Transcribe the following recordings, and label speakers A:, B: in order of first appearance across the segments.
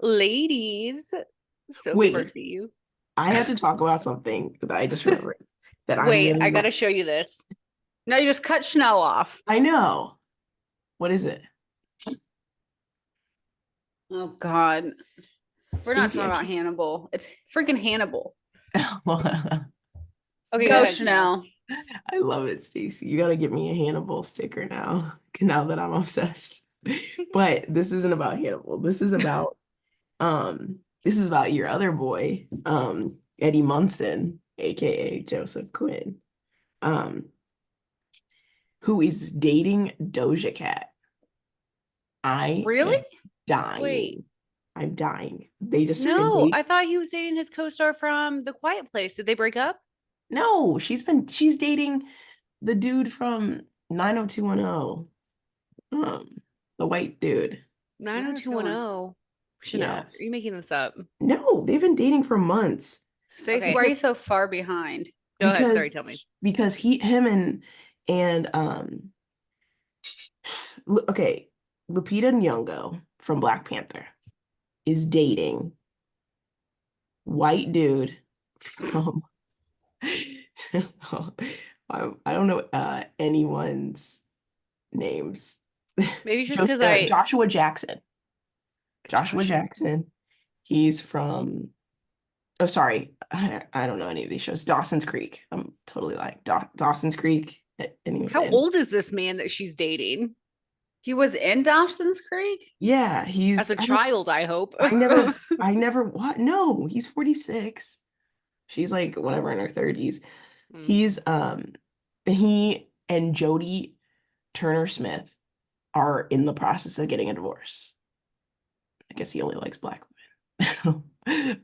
A: Ladies, so good to
B: Wait,
A: see you.
B: I have to talk about something that I just remembered that I'm
A: Wait,
B: really
A: I gotta
B: not.
A: show you this. No, you just cut Chanel off.
B: I know. What is it?
A: Oh God. We're not
B: Stacey,
A: talking
B: I
A: about
B: can't.
A: Hannibal. It's freaking Hannibal.
B: I
A: Okay, go
C: Go
A: ahead, Chanel.
C: Chanel.
B: love it, Stacey. You got to get me a Hannibal sticker now, now that I'm obsessed. But this isn't about Hannibal. This is about your other boy, Eddie Munson, aka Joseph Quinn, um, who is dating Doja Cat. I
A: Really?
B: am
A: Wait.
B: dying. I'm dying. They just started
A: No,
B: dating.
A: I thought he was dating his co-star from The Quiet Place. Did they break up?
B: No, she's dating the dude from 90210. The white dude.
A: 90210. Chanel, are you
B: Yes.
A: making this up?
B: No, they've been dating for months
C: Stacey,
A: Okay,
C: why are
B: because
C: you so far behind?
A: go ahead. Sorry,
B: because
A: tell me.
B: because him and okay, Lupita Nyong'o from Black Panther is dating white dude from I don't know anyone's names.
A: Maybe just because I
B: Joshua Jackson. Joshua
A: Joshua.
B: Jackson. He's from, oh, sorry. I don't know any of these shows. Dawson's Creek. I'm totally lying. Dawson's Creek.
A: How
B: And
A: old is this man that she's dating?
C: He was in Dawson's Creek?
B: yeah,
A: As a
B: I don't,
A: child, I hope.
B: what? No, he's 46. She's like whatever in her 30s.
A: Hmm.
B: He's, he and Jodie Turner Smith are in the process of getting a divorce. I guess he only likes black women.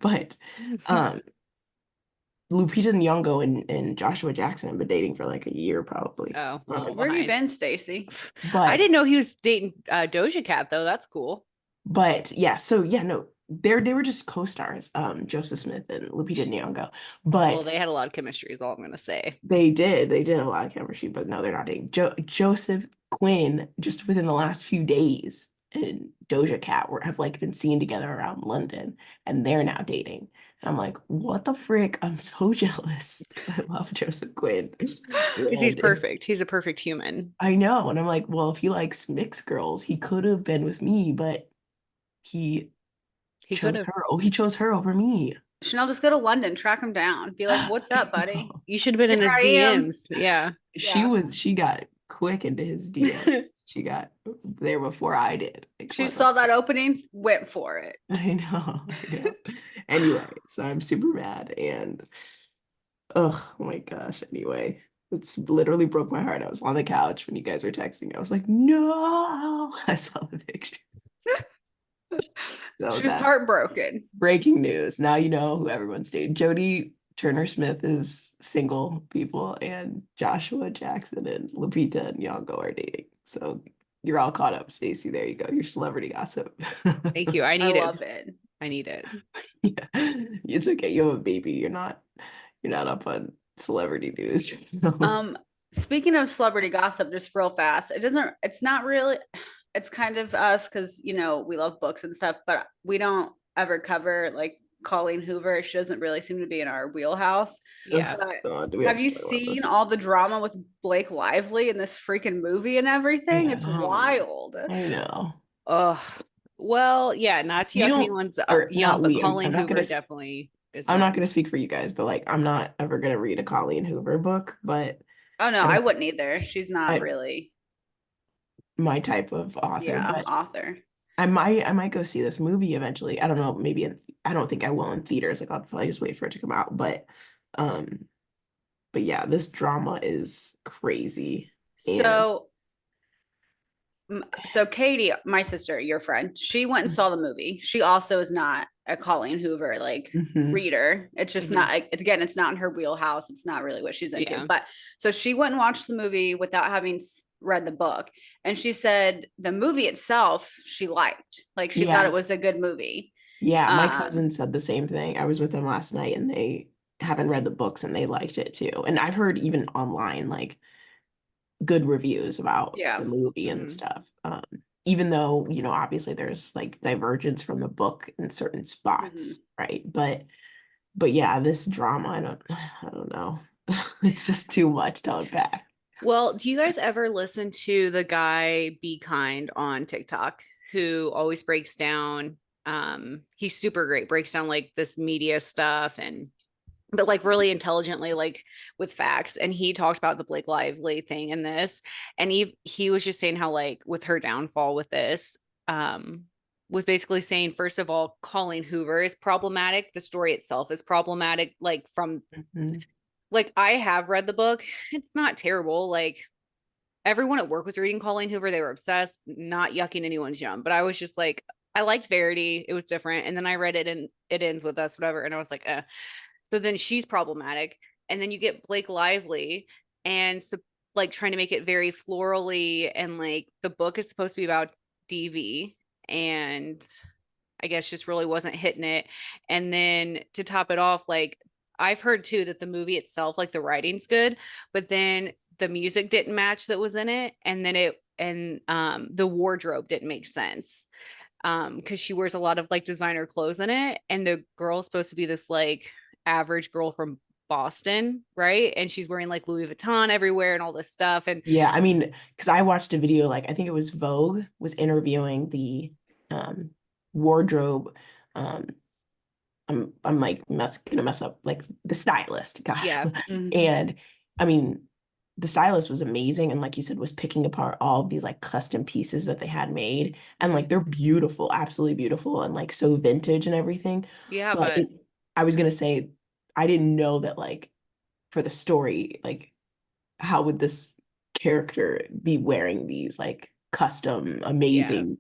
B: But um Lupita Nyong'o and Joshua Jackson have been dating for like a year probably.
A: Oh, a little
C: Where have you
A: behind.
C: been, Stacey?
A: I
B: But
A: didn't know he was dating Doja Cat though. That's cool.
B: yeah, so yeah, no, they were just co-stars, Joseph Smith and Lupita Nyong'o.
A: Well,
B: But
A: they had a lot of chemistry, is all I'm gonna say.
B: they did a lot of chemistry, but no, they're not dating. Joseph Quinn just within the last few days and Doja Cat have like been seen together around London and they're now dating. And I'm like, what the frick? I'm so jealous. I love Joseph Quinn.
A: He's
B: And
A: perfect. He's a perfect human.
B: I know. And I'm like, well, if he likes mixed girls, he could have been with me, but he
A: He could have.
B: he chose her over me.
C: Chanel, just go to London, track him down. Be like, what's up, buddy?
A: You should have been
C: Here
A: in his
C: I am.
A: DMs. Yeah.
C: Yeah.
B: She got quick into his DM. She got there before I did. Like,
C: She
B: what the
C: saw that opening, went for it.
B: I know. I know. Anyway, so I'm super mad and oh my gosh. Anyway, it's literally broke my heart. I was on the couch when you guys were texting. I was like, no. I saw the picture. So
C: She was
B: that's
C: heartbroken.
B: breaking news. Now you know who everyone's dating. Jodie Turner Smith is single, people, and Joshua Jackson and Lupita Nyong'o are dating. So you're all caught up, Stacey. There you go. Your celebrity gossip.
A: Thank you. I
C: I
A: need it.
C: love it.
A: I need it.
B: Yeah. It's okay. You have a baby. You're not up on celebrity news.
C: Um, Speaking of celebrity gossip, just real fast, it's not really, it's kind of us because, we love books and stuff, but we don't ever cover like Colleen Hoover. She doesn't really seem to be in our wheelhouse.
A: Yeah.
B: Ugh,
C: But
B: God, do we
C: have
B: have
C: you
B: to talk about
C: seen
B: this?
C: all the drama with Blake Lively in this freaking movie and everything?
B: Yeah,
C: It's wild.
B: I know.
A: Oh, well, yeah, not to
B: You
A: yuck
B: don't,
A: anyone's
B: or
A: yum,
B: not
A: but
B: we.
A: Colleen Hoover definitely is
B: I'm not
A: one.
B: gonna speak for you guys, but like I'm not ever gonna read a Colleen Hoover book, but
C: Oh no,
B: I
C: I
B: don't
C: wouldn't either. She's not
B: I
C: really,
B: my type of author,
C: yeah,
B: but
C: author.
B: I might go see this movie eventually. I don't know, I don't think I will in theaters. Like I'll probably just wait for it to come out. Um, but yeah, this drama is crazy. And
C: So so Katie, my sister, your friend, she went and saw the movie. She also is not a Colleen Hoover like
B: mhm,
C: reader. It's just
A: Mhm.
C: not, again, it's not in her wheelhouse. It's not really what she's into.
A: Yeah.
C: But so she went and watched the movie without having read the book. And she said the movie itself she liked. Like she thought it
B: yeah,
C: was a good movie.
B: yeah. My
C: Um
B: cousin said the same thing. I was with them last night and they haven't read the books and they liked it too. And I've heard even online like good reviews about
C: yeah.
B: the movie and
A: Mhm.
B: stuff. even though, you know, obviously there's like divergence from the book in certain spots, right? But yeah, this drama, I don't know. It's just too much to unpack.
A: Well, do you guys ever listen to the guy Be Kind on TikTok who always breaks down he's super great, breaks down like this media stuff and but like really intelligently, like with facts. And he talked about the Blake Lively thing in this. And he was just saying how like with her downfall with this, um, was basically saying, first of all, Colleen Hoover is problematic. The story itself is problematic, like from
B: Mhm.
A: like I have read the book. It's not terrible. Like everyone at work was reading Colleen Hoover. They were obsessed, not yucking anyone's yum. But I was just like, I liked Verity. It was different. And then I read it and it ends with us, whatever. And I was like, eh. So then she's problematic. And then you get Blake Lively and so, like trying to make it very florally. And like the book is supposed to be about DV. And I guess just really wasn't hitting it. And then to top it off, like I've heard too that the movie itself, like the writing's good, but then the music didn't match that was in it. And then the wardrobe didn't make sense. Because she wears a lot of like designer clothes in it, and the girl's supposed to be this like average girl from Boston, right? And she's wearing like Louis Vuitton everywhere and all this stuff. And
B: Yeah, I mean, because I watched a video, like I think it was Vogue was interviewing the um wardrobe. Um, I'm like gonna mess up like the stylist, gosh.
A: yeah. Mhm.
B: And I mean, the stylist was amazing and like you said, was picking apart all of these like custom pieces that they had made. And like they're beautiful, absolutely beautiful, and like so vintage and everything.
A: Yeah,
B: But
A: but
B: I was gonna say, I didn't know that like for the story, like how would this character be wearing these like custom,
A: yeah,
B: amazing,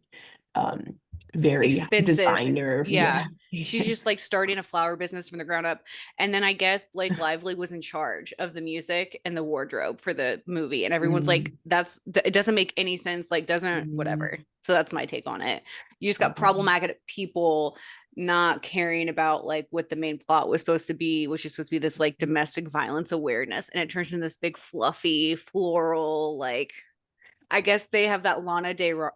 B: um, very
A: expensive.
B: designer,
A: Yeah.
B: yeah.
A: She's just like starting a flower business from the ground up. And then I guess Blake Lively was in charge of the music and the wardrobe for the movie. And everyone's like,
B: Mm,
A: it doesn't make any sense. Like, doesn't
B: mm,
A: whatever. So that's my take on it. You just got
B: okay.
A: problematic people not caring about like what the main plot was supposed to be, which is supposed to be this like domestic violence awareness. And it turns into this big, fluffy, floral, like, I guess they have that Lana Del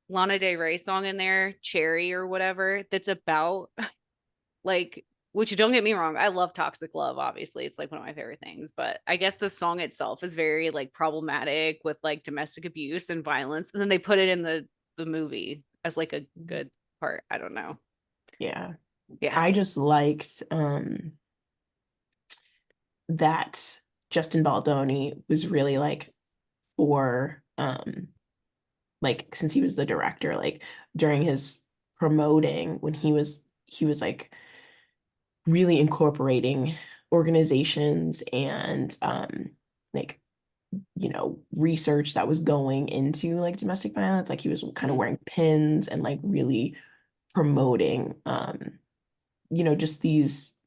A: Rey song in there, Cherry or whatever, that's about like, which don't get me wrong, I love Toxic Love, obviously. It's like one of my favorite things, but I guess the song itself is very like problematic with like domestic abuse and violence. And then they put it in the movie as like a good part. I don't know.
B: Yeah.
A: Yeah.
B: I just liked that Justin Baldoni was really like for like since he was the director, like during his promoting when he was like really incorporating organizations and like you know research that was going into like domestic violence, like he was kind of
A: Mhm.
B: wearing pins and like really promoting you know just these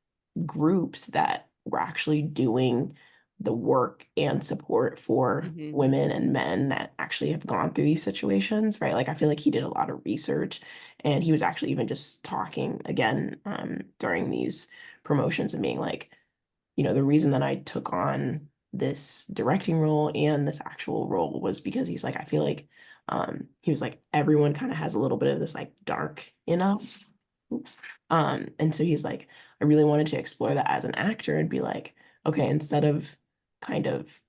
B: groups that were actually doing the work and support for
A: Mhm.
B: women and men that actually have gone through these situations, right? Like I feel like he did a lot of research and he was actually even just talking again during these promotions and being like, you know, the reason that I took on this directing role and this actual role was because he's like, I feel like he was like, everyone kind of has a little bit of this like dark in us. Oops. And so he's like, I really wanted to explore that as an actor and be like, okay, instead of kind of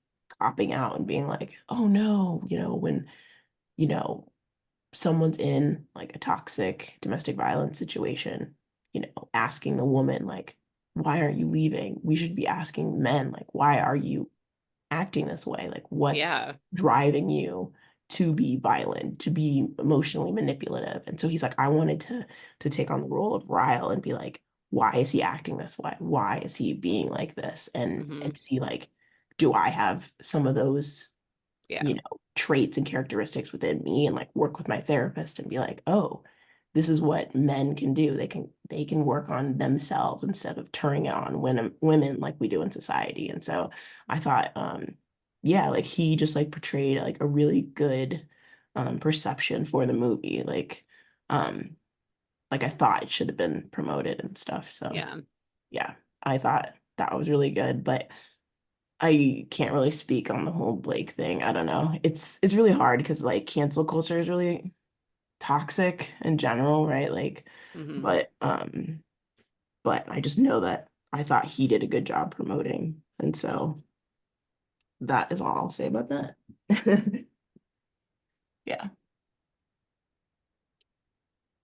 B: copping out and being like, oh no, you know, when, you know, someone's in like a toxic domestic violence situation, you know, asking the woman, like, why aren't you leaving? We should be asking men, like, why are you acting this way? Like, what's
A: Yeah.
B: driving you to be violent, to be emotionally manipulative? And so he's like, I wanted to take on the role of Ryle and be like, why is he acting this way? Why is he being like this?
A: Mhm.
B: And see like, do I have some of those
A: Yeah.
B: you know, traits and characteristics within me and like work with my therapist and be like, oh, this is what men can do. They can work on themselves instead of turning it on women like we do in society. And so I thought, yeah, like he just like portrayed like a really good perception for the movie. Um, like I thought it should have been promoted and stuff. So
A: Yeah.
B: yeah, I thought that was really good. But I can't really speak on the whole Blake thing. I don't know. It's really hard because like cancel culture is really toxic in general, right? Like,
A: Mhm.
B: but I just know that I thought he did a good job promoting. And so that is all I'll say about that. Yeah.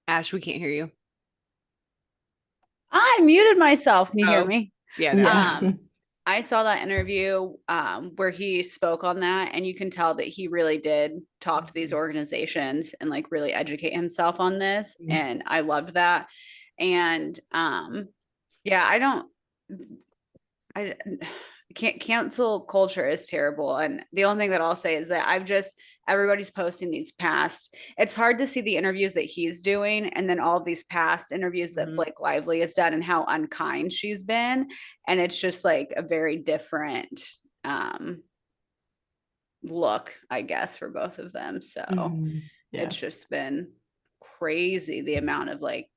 A: Ash, we can't hear you.
C: I muted myself. Can you hear
A: Oh,
C: me?
A: yeah, now.
B: Yeah.
C: I saw that interview where he spoke on that, and you can tell that he really did talk to these organizations and like really educate himself on this. And I loved that. And yeah, I can't cancel culture is terrible. And the only thing that I'll say is that everybody's posting these past. It's hard to see the interviews that he's doing and then all of these past interviews that
A: Mhm.
C: Blake Lively has done and how unkind she's been. And it's just like a very different look, I guess, for both of them. So
B: Yeah.
C: it's just been crazy the amount of like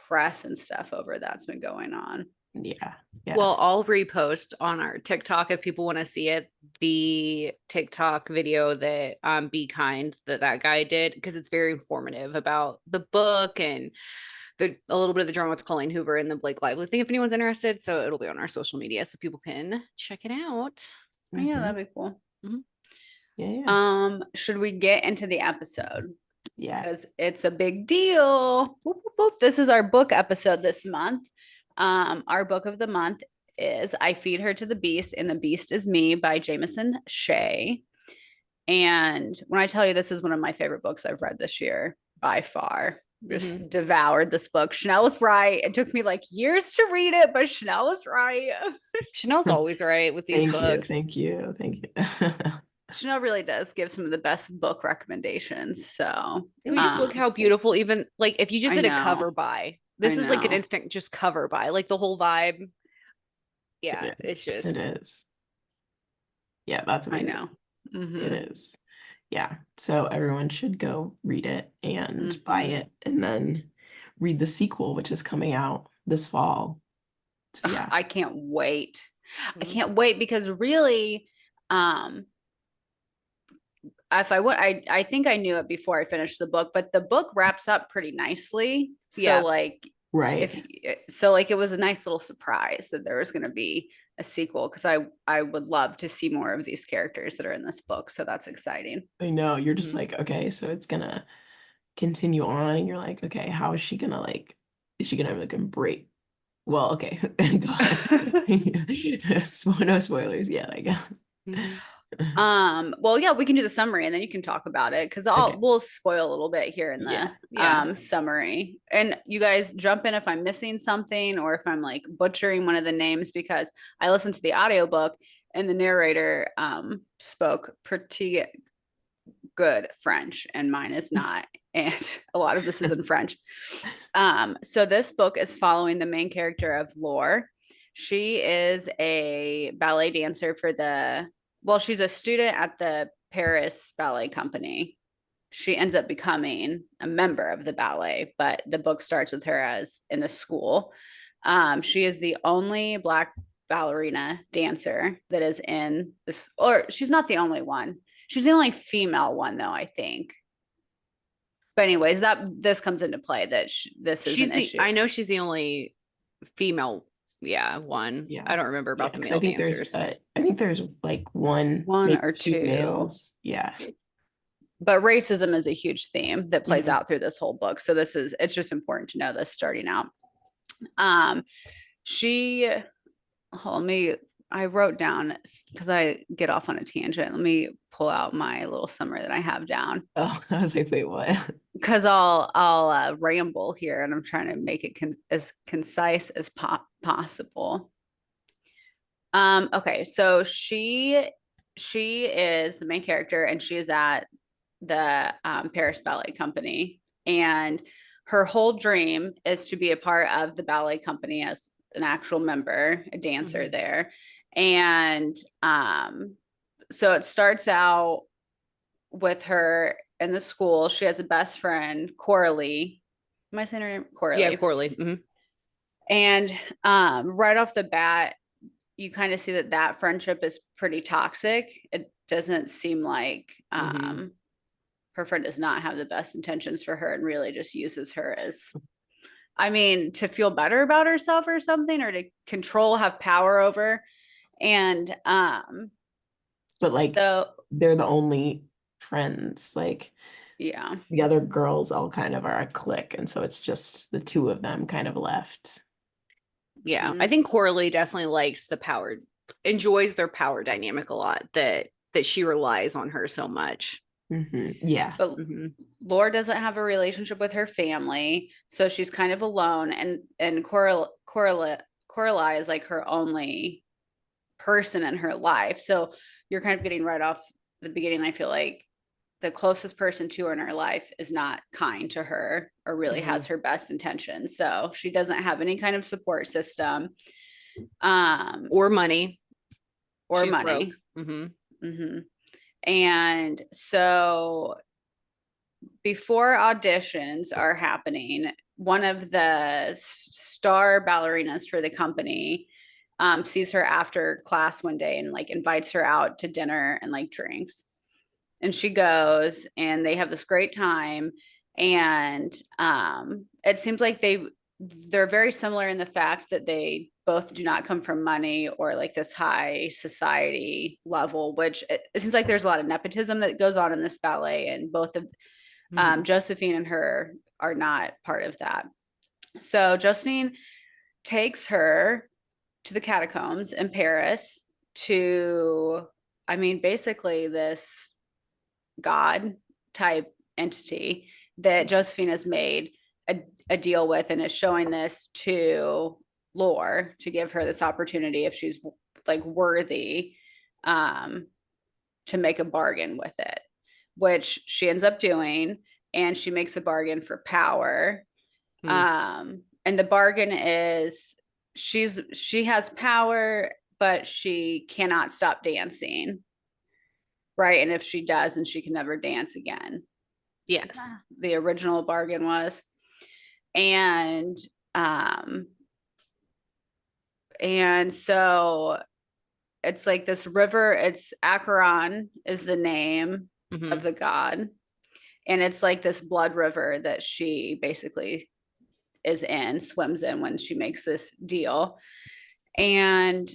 C: press and stuff over that's been going on.
B: Yeah. Yeah.
A: Well, I'll repost on our TikTok if people want to see it, the TikTok video that Be Kind that guy did, because it's very informative about the book and a little bit of the drama with Colleen Hoover and the Blake Lively thing if anyone's interested. So it'll be on our social media so people can check it out.
C: Oh, yeah, that'd be cool.
B: Yeah. Yeah.
C: Should we get into the episode?
B: Yeah.
C: Because it's a big deal. Whoop, whoop, whoop. This is our book episode this month. Our book of the month is I Feed Her to the Beast, and the Beast is Me by Jamison Shea. And when I tell you this is one of my favorite books I've read this year by far, just devoured this book. Chanel was right. It took me like years to read it, but Chanel was right.
A: Chanel's always right with these books.
B: Thank you.
C: Chanel really does give some of the best book recommendations. So
A: we just look how beautiful, even like if you just did a cover by, this is like an instant just cover by, like the whole vibe. Yeah, it's just
B: it is. Yeah, that's amazing.
C: I know.
B: It is. Yeah. So everyone should go read it and buy it and then read the sequel, which is coming out this fall. So, yeah.
C: I can't wait. I can't wait because really, if I would, I think I knew it before I finished the book, but the book wraps up pretty nicely. So like,
B: right.
C: Like it was a nice little surprise that there was going to be a sequel because I would love to see more of these characters that are in this book. So that's exciting.
B: I know you're just like, okay, so it's gonna continue on, and you're like, okay, how is she gonna like? Is she gonna like break? Well, okay, no spoilers yet, I guess.
C: Well, yeah, we can do the summary and then you can talk about it because we'll spoil a little bit here in the summary. And you guys jump in if I'm missing something or if I'm like butchering one of the names because I listened to the audiobook and the narrator spoke pretty good French and mine is not. And a lot of this is in French. So this book is following the main character of Laure. She is a ballet dancer she's a student at the Paris Ballet Company. She ends up becoming a member of the ballet, but the book starts with her as in the school. She is the only Black ballerina dancer that is in this, or she's not the only one. She's the only female one, though, I think. But anyways, this comes into play that this is an issue.
A: I know she's the only female one.
B: Yeah.
A: I don't remember about the male dancers.
B: I think there's like one
C: or two
B: males. Yeah.
C: But racism is a huge theme that plays out through this whole book. So it's just important to know this starting out. I wrote down because I get off on a tangent. Let me pull out my little summary that I have down.
B: Oh, I was like, wait, what?
C: Because I'll ramble here and I'm trying to make it as concise as possible. Okay, so she is the main character and she is at the Paris Ballet Company, and her whole dream is to be a part of the ballet company as an actual member, a dancer there. And so it starts out with her in the school. She has a best friend, Coralie. Am I saying her name? Coralie.
A: Yeah, Coralie.
C: And right off the bat, you kind of see that friendship is pretty toxic. It doesn't seem like her friend does not have the best intentions for her and really just uses her as, I mean, to feel better about herself or something, or to control, have power over. And
B: But like
C: so
B: they're the only friends. Like
C: yeah.
B: the other girls all kind of are a clique, and so it's just the two of them kind of left.
A: Yeah, I
C: Mhm.
A: think Coralie definitely likes the power, enjoys their power dynamic a lot, that she relies on her so much.
B: Yeah.
C: But Laure doesn't have a relationship with her family, so she's kind of alone. And Coralie is like her only person in her life. So you're kind of getting right off the beginning. I feel like the closest person to her in her life is not kind to her or really has her best intentions. So she doesn't have any kind of support system,
A: Or money.
C: or
A: She's broke.
C: money. And so before auditions are happening, one of the star ballerinas for the company sees her after class one day and like invites her out to dinner and like drinks. And she goes and they have this great time. And it seems like they're very similar in the fact that they both do not come from money or like this high society level, which it seems like there's a lot of nepotism that goes on in this ballet, and both of Josephine and her are not part of that. So Josephine takes her to the catacombs in Paris to, I mean, basically this god type entity that Josephine has made a deal with, and is showing this to Laure to give her this opportunity if she's like worthy to make a bargain with it, which she ends up doing. And she makes a bargain for power. And the bargain is she has power, but she cannot stop dancing. Right. And if she does, then she can never dance again.
A: Yes.
C: The original bargain was. And so it's like this river, it's Acheron is the name of the god. And it's like this blood river that she basically is in, swims in when she makes this deal. And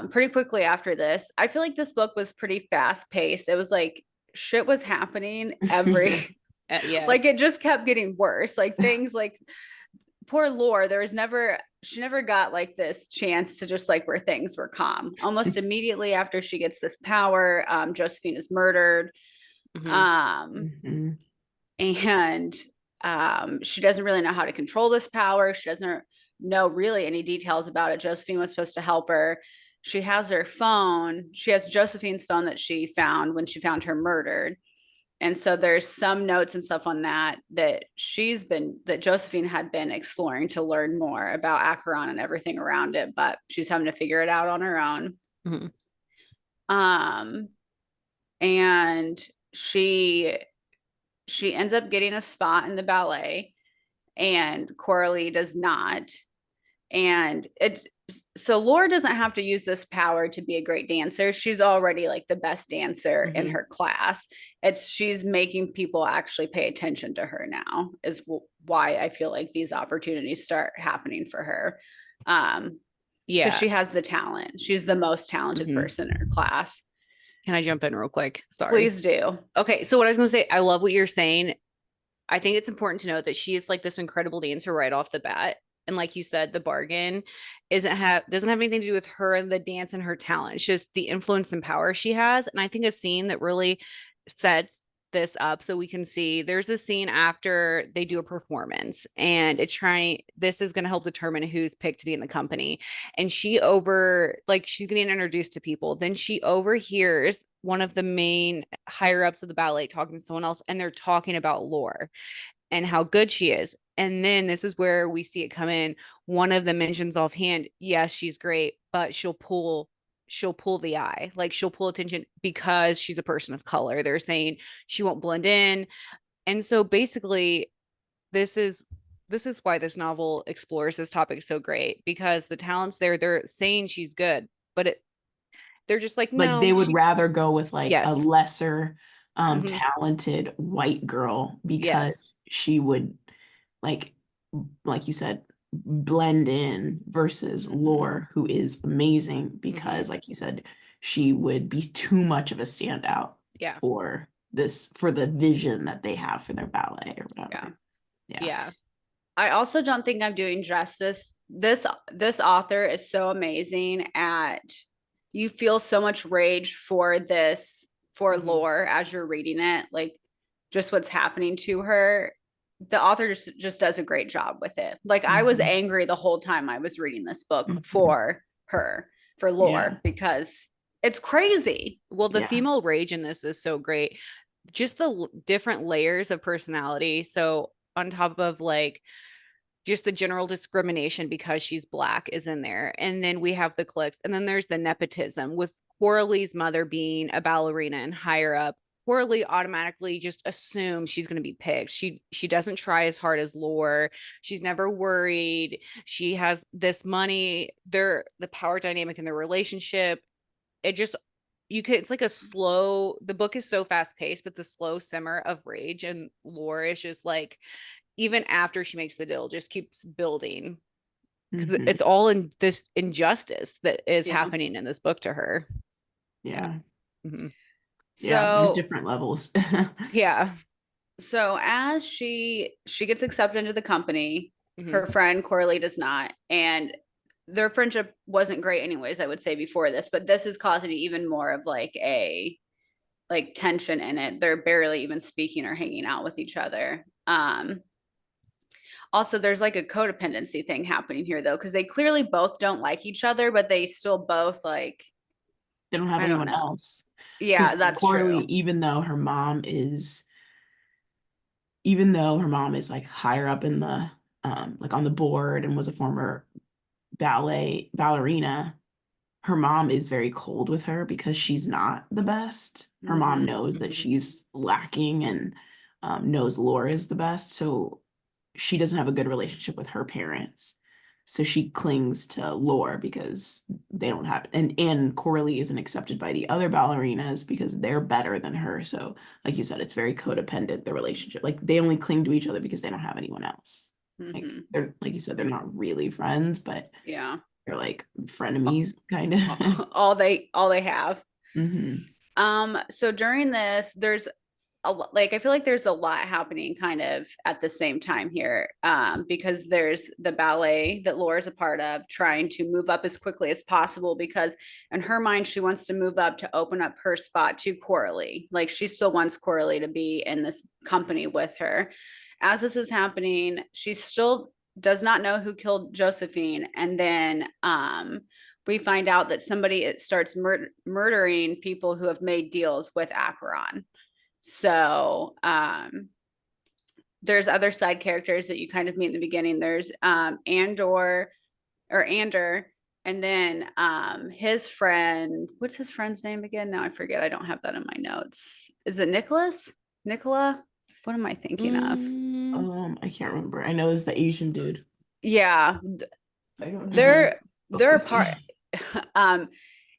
C: pretty quickly after this, I feel like this book was pretty fast paced. It was like shit was happening every
A: Yes.
C: like it just kept getting worse. Like things like poor Laure, she never got like this chance to just like where things were calm. Almost immediately after she gets this power, Josephine is murdered. And she doesn't really know how to control this power. She doesn't know really any details about it. Josephine was supposed to help her. She has her phone. She has Josephine's phone that she found when she found her murdered. And so there's some notes and stuff on that that Josephine had been exploring to learn more about Acheron and everything around it, but she's having to figure it out on her own. And she ends up getting a spot in the ballet, and Coralie does not. And so Laure doesn't have to use this power to be a great dancer. She's already like the best dancer in her class. She's making people actually pay attention to her now, is why I feel like these opportunities start happening for her. Because she has the talent. She's the most talented person in her class.
A: Can I jump in real quick? Sorry.
C: Please do.
A: Okay, so what I was going to say, I love what you're saying. I think it's important to note that she is like this incredible dancer right off the bat. And like you said, the bargain doesn't have anything to do with her and the dance and her talent. It's just the influence and power she has. And I think a scene that really sets this up, so we can see there's a scene after they do a performance, and this is going to help determine who's picked to be in the company. And she's getting introduced to people. Then she overhears one of the main higher ups of the ballet talking to someone else, and they're talking about Laure and how good she is. And then this is where we see it come in. One of them mentions offhand, yes, she's great, but she'll pull the eye, like she'll pull attention because she's a person of color. They're saying she won't blend in. And so basically this is why this novel explores this topic so great, because the talent's there. They're saying she's good, but they're just like, no,
B: like they would rather go with like a
A: yes,
B: lesser
A: Mhm.
B: talented white girl
A: Yes.
B: because she would like you said, blend in versus
A: Mhm.
B: Laure, who is amazing because,
A: Mhm.
B: like you said, she would be too much of a standout
A: Yeah.
B: for the vision that they have for their ballet or
C: Yeah.
B: whatever. Yeah.
C: Yeah. I also don't think I'm doing justice. This author is so amazing at, you feel so much rage for this, for
A: Mhm.
C: Laure as you're reading it, like just what's happening to her. The author just does a great job with it. Like I was
B: Mhm.
C: angry the whole time I was reading this book
B: Mhm.
C: for her, for
B: Yeah.
C: Laure, because it's crazy.
A: Well, the
B: Yeah.
A: female rage in this is so great. Just the different layers of personality. So on top of like just the general discrimination because she's black is in there. And then we have the cliques. And then there's the nepotism with Coralie's mother being a ballerina and higher up. Coralie automatically just assumes she's going to be picked. She doesn't try as hard as Laure. She's never worried. She has this money. The power dynamic in their relationship. It just you could it's like a slow the book is so fast paced, but the slow simmer of rage and Laure is just like even after she makes the deal, just keeps building.
B: Mhm.
A: It's all in this injustice that is
C: Yeah.
A: happening in this book to her. Yeah.
B: Yeah.
A: Mm-hmm.
B: Yeah. There's
C: So
B: different levels.
A: Yeah.
C: as she gets accepted into the company,
A: Mm-hmm.
C: her friend Coralie does not, and their friendship wasn't great anyways, I would say, before this, but this is causing even more of like a like tension in it. They're barely even speaking or hanging out with each other. Also, there's like a codependency thing happening here though, because they clearly both don't like each other, but they still both like,
B: They don't have
C: I don't
B: anyone
C: know.
B: else.
C: Yeah,
B: Because
C: that's
B: Coralie,
C: true.
B: even though her mom is like higher up in the like on the board and was a former ballerina, her mom is very cold with her because she's not the best. Her mom
C: Mm-hmm.
B: knows that
C: Mm-hmm.
B: she's lacking and knows Laura is the best, so she doesn't have a good relationship with her parents. So she clings to Laura because they don't have and Coralie isn't accepted by the other ballerinas because they're better than her. So like you said, it's very codependent, the relationship. Like they only cling to each other because they don't have anyone else. Like
C: Mm-hmm.
B: they're like you said, they're not really friends, but
C: Yeah.
B: they're like frenemies kind of.
C: All they have.
B: Hmm.
C: So during this, there's like I feel like there's a lot happening kind of at the same time here, because there's the ballet that Laura's a part of trying to move up as quickly as possible because in her mind she wants to move up to open up her spot to Coralie. Like she still wants Coralie to be in this company with her. As this is happening, she still does not know who killed Josephine, and then we find out that somebody starts murdering people who have made deals with Acheron. So there's other side characters that you kind of meet in the beginning. There's Andor or Ander, and then his friend, what's his friend's name again? Now I forget. I don't have that in my notes. Is it Nicholas? Nicola? What am I thinking of?
A: Mm,
B: I can't remember. I know it's the Asian dude.
C: Yeah,
B: I don't have my book
C: they're a
B: with
C: part.
B: me.
C: um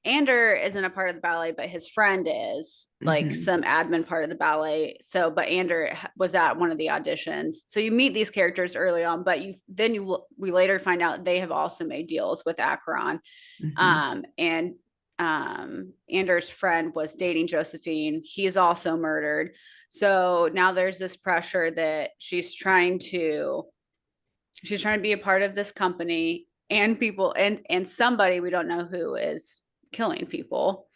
C: Ander isn't a part of the ballet, but his friend is like
B: Hmm.
C: some admin part of the ballet. So, but Ander was at one of the auditions. So you meet these characters early on, but we later find out they have also made deals with Acheron.
B: Hmm.
C: And Ander's friend was dating Josephine. He's also murdered. So now there's this pressure that she's trying to be a part of this company, and people and somebody, we don't know who, is killing people.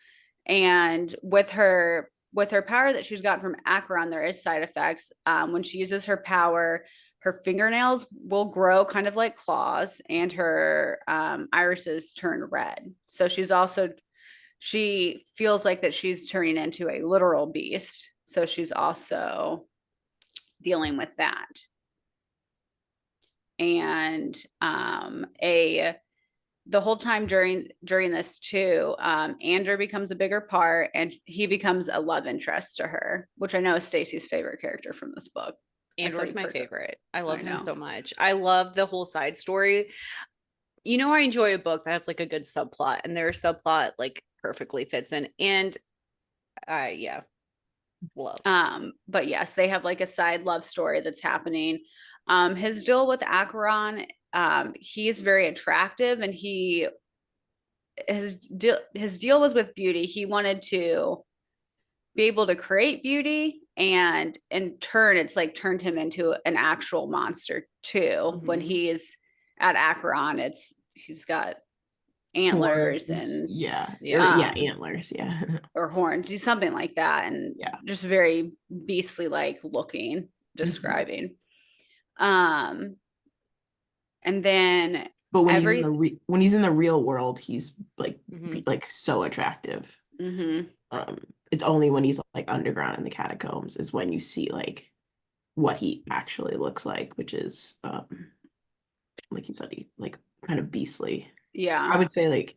C: And with her power that she's gotten from Acheron, there is side effects. When she uses her power, her fingernails will grow kind of like claws, and her irises turn red. So she feels like that she's turning into a literal beast. So she's also dealing with that. And a the whole time during this too, Andrew becomes a bigger part, and he becomes a love interest to her, which I know is Stacy's favorite character from this book. I said
A: Andor's
C: you've
A: my
C: heard of.
A: favorite. I
C: I
A: love him
C: know.
A: so much. I love the whole side story. I enjoy a book that has like a good subplot, and their subplot like perfectly fits in. And yeah, Loved.
C: But yes, they have like a side love story that's happening. His deal with Acheron, he is very attractive, and his deal was with beauty. He wanted to be able to create beauty, and in turn it's like turned him into an actual monster too. When he is at Acheron, he's got antlers
B: Horns.
C: and
B: Yeah. Antlers. Yeah.
C: or horns, something like that, and just very beastly like looking, describing. And then
B: but when he's in the real world, he's like like so attractive. It's only when he's like underground in the catacombs is when you see like what he actually looks like, which is like you said, he like kind of beastly.
C: Yeah,
B: I would say like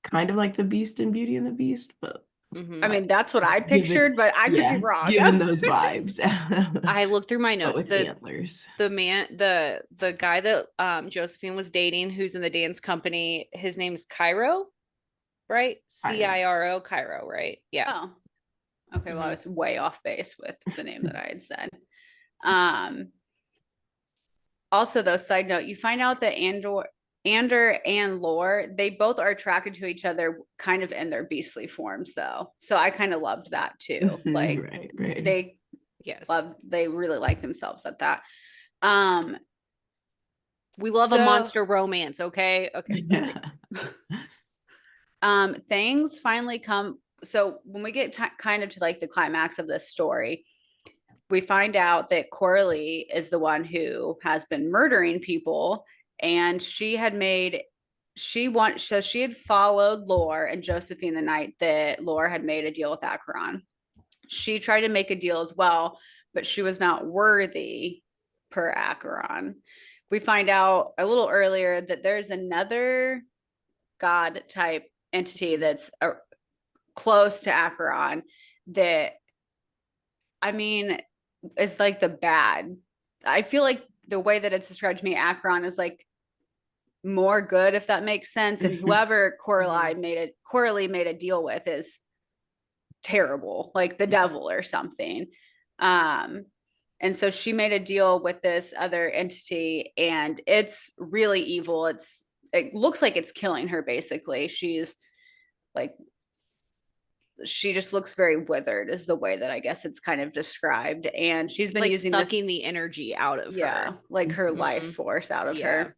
B: kind of like the Beast in Beauty and the Beast, but
C: I mean that's what I pictured, but I could be wrong.
B: Given those vibes.
A: I looked through my notes.
B: With antlers.
A: The guy that Josephine was dating, who's in the dance company, his name's Cairo, right? Ciro, Cairo, right? Yeah.
C: Oh. Okay, well, I was way off base with the name that I had said. Also, though, side note, you find out that Ander and Laure, they both are attracted to each other kind of in their beastly forms, though. So I kind of loved that too. Like
B: right.
C: they really like themselves at that.
A: We love a monster romance, okay? Okay.
C: Things finally come. So when we get kind of to like the climax of this story, we find out that Coralie is the one who has been murdering people, and she had followed Laure and Josephine the night that Laure had made a deal with Acheron. She tried to make a deal as well, but she was not worthy per Acheron. We find out a little earlier that there's another god type entity that's close to Acheron that, I mean, is like the bad. I feel like the way that it's described to me, Acheron is like more good, if that makes sense. And whoever Coralie made a deal with is terrible, like the devil or something. And so she made a deal with this other entity, and it's really evil. It looks like it's killing her, basically. She's like, she just looks very withered is the way that I guess it's kind of described. And she's been
A: like
C: using
A: sucking the energy out of her.
C: Like her life force out of her.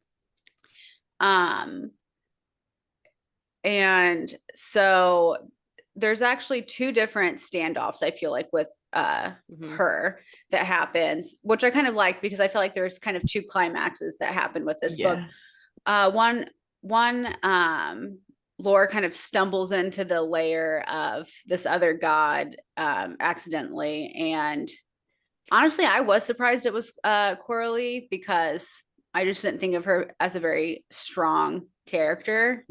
C: And so there's actually two different standoffs, I feel like, with her that happens, which I kind of like, because I feel like there's kind of two climaxes that happen with this book. One Laure kind of stumbles into the lair of this other god accidentally, and honestly I was surprised it was Coralie, because I just didn't think of her as a very strong character.